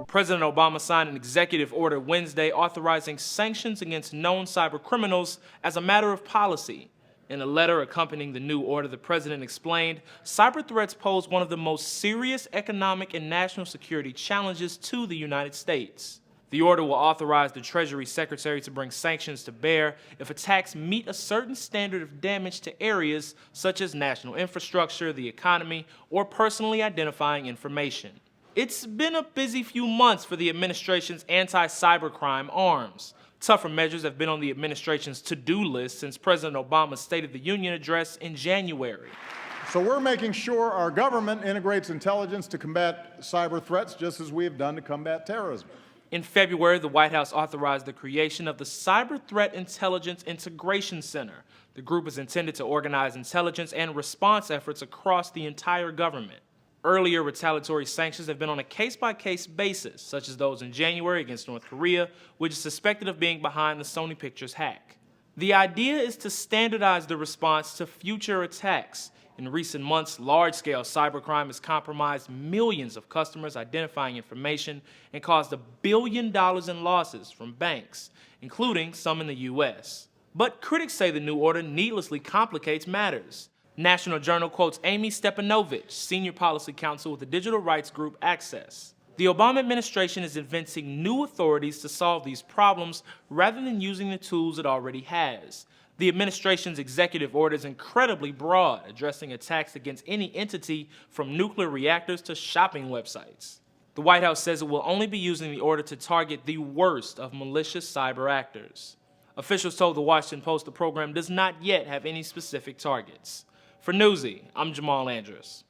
President Obama signed an executive order Wednesday authorizing sanctions against known cybercriminals as a matter of policy. In a letter accompanying the new order, the president explained, cyber threats pose one of the most serious economic and national security challenges to the United States. The order will authorize the Treasury Secretary to bring sanctions to bear if attacks meet a certain standard of damage to areas such as national infrastructure, the economy, or personally identifying information. It's been a busy few months for the administration's anti-cybercrime arms. Tougher measures have been on the administration's to-do list since President Obama's State of the Union address in January. So we're making sure our government integrates intelligence to combat cyber threats just as we have done to combat terrorism. In February, the White House authorized the creation of the Cyber Threat Intelligence Integration Center. The group is intended to organize intelligence and response efforts across the entire government. Earlier retaliatory sanctions have been on a case-by-case basis, such as those in January against North Korea, which is suspected of being behind the Sony Pictures hack. The idea is to standardize the response to future attacks. In recent months, large-scale cybercrime has compromised millions of customers' identifying information and caused $1 billion in losses from banks, including some in the U.S. But critics say the new order needlessly complicates matters. National Journal quotes Amy Stepanovich, senior policy counsel with the digital rights group Access. The Obama administration is inventing new authorities to solve these problems rather than using the tools it already has. The administration's executive order is incredibly broad, addressing attacks against any entity from nuclear reactors to shopping websites. The White House says it will only be using the order to target the worst of malicious cyber actors. Officials told the Washington Post the program does not yet have any specific targets. For Newsy, I'm Jamal Andrus.